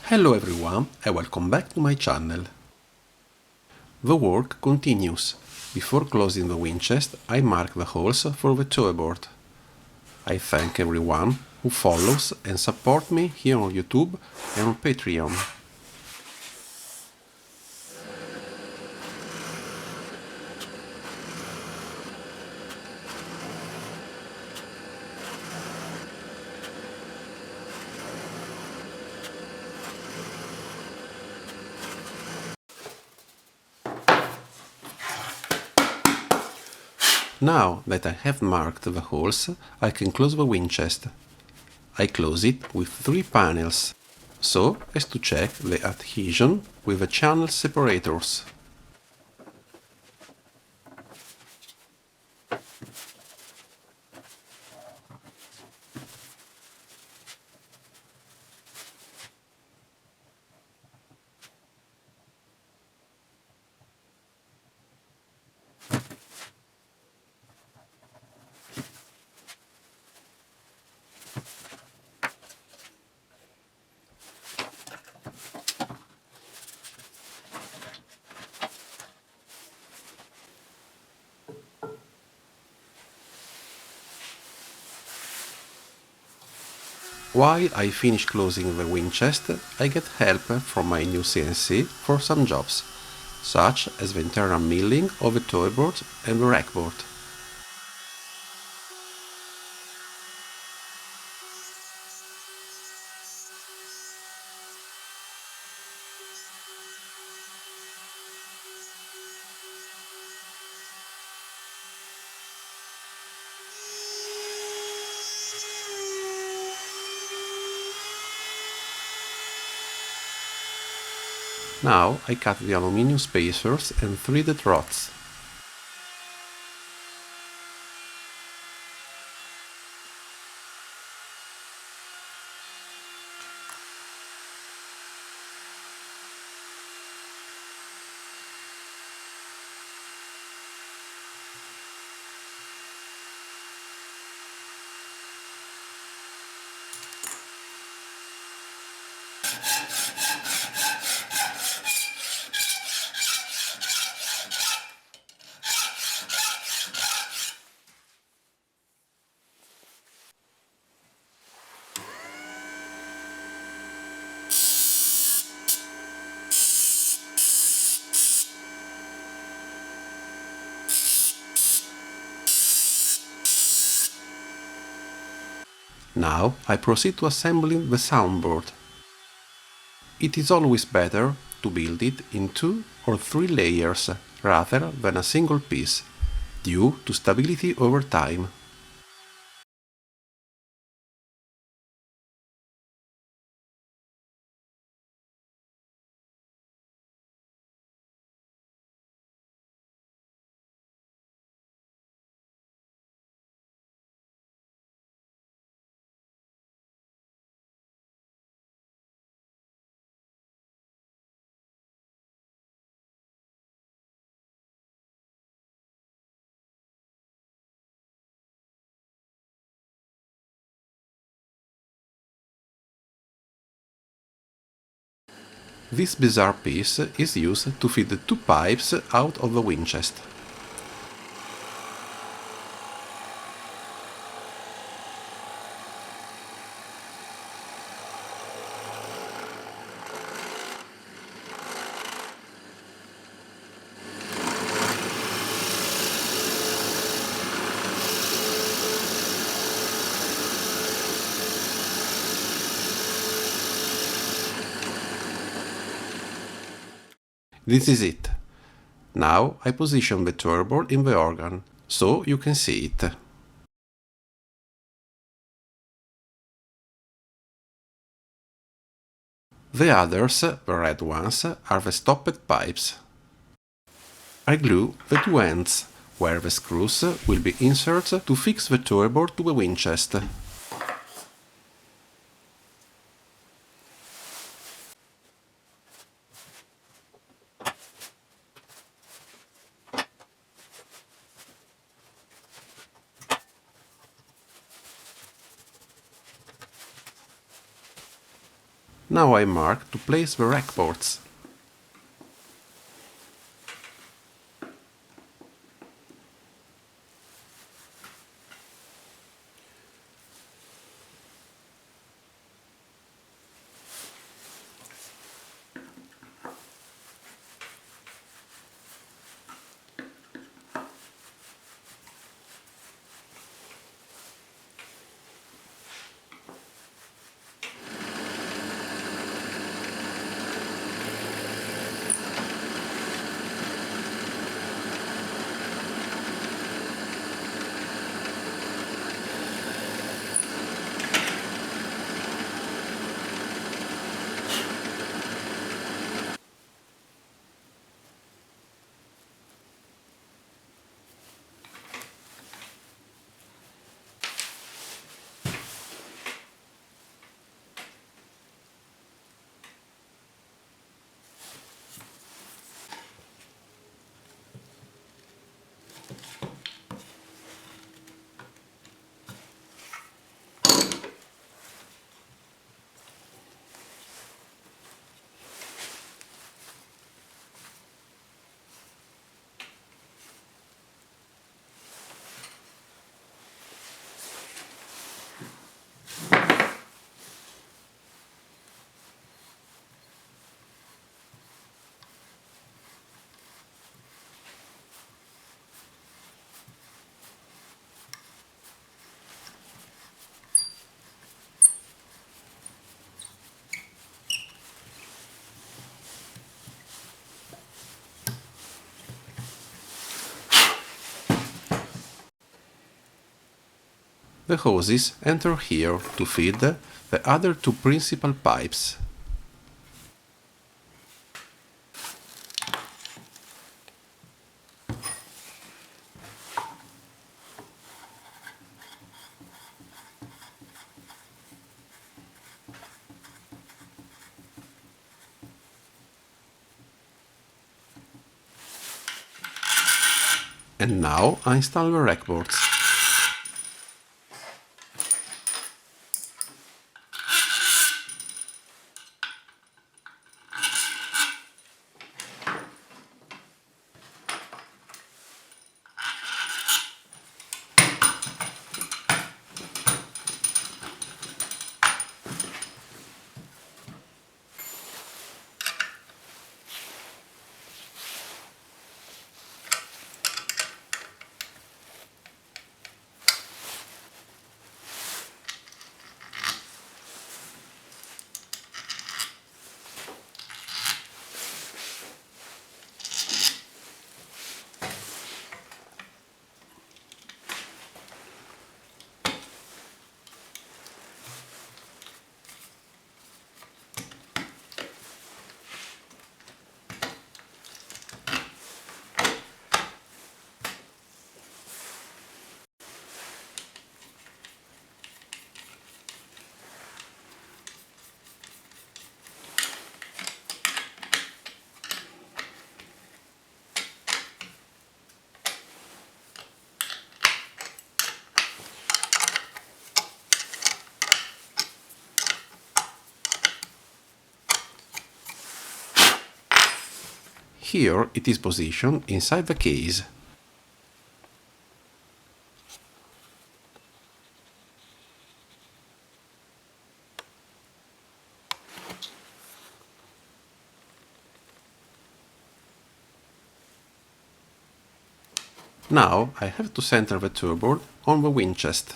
Hello everyone and welcome back to my channel. The work continues. Before closing the wind chest, I mark the holes for the toy board. I thank everyone who follows and support me here on YouTube and on Patreon. Now that I have marked the holes, I can close the wind chest. I close it with 3 panels, so as to check the adhesion with the channel separators. While I finish closing the wind chest, I get help from my new CNC for some jobs, such as the internal milling of the toy board and the rack board. Now I cut the aluminium spacers and threaded rods. Now I proceed to assembling the soundboard. It is always better to build it in 2 or 3 layers rather than a single piece, due to stability over time. This bizarre piece is used to feed the 2 pipes out of the wind chest. This is it. Now I position the toy board in the organ, so you can see it. The others, the red ones, are the stopped pipes. I glue the 2 ends, where the screws will be inserted to fix the toy board to the wind chest. Now I mark to place the rack ports. The hoses enter here to feed the other two principal pipes. And now I install the rack ports. Here it is positioned inside the case. Now I have to center the turboard on the windchest.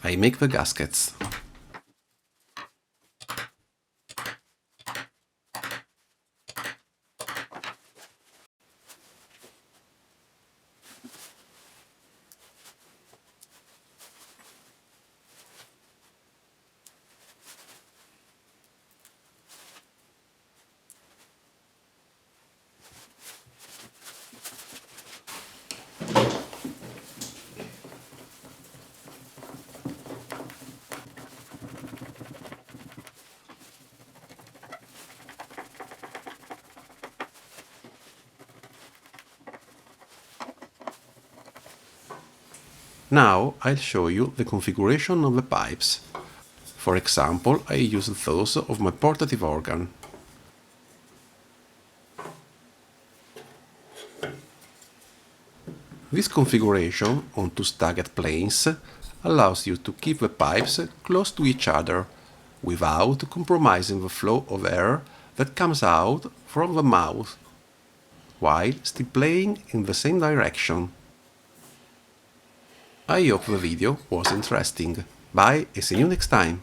I make the gaskets. Now I'll show you the configuration of the pipes. For example, I use those of my portative organ. This configuration on two staggered planes allows you to keep the pipes close to each other without compromising the flow of air that comes out from the mouth, while still playing in the same direction. I hope the video was interesting. Bye and see you next time!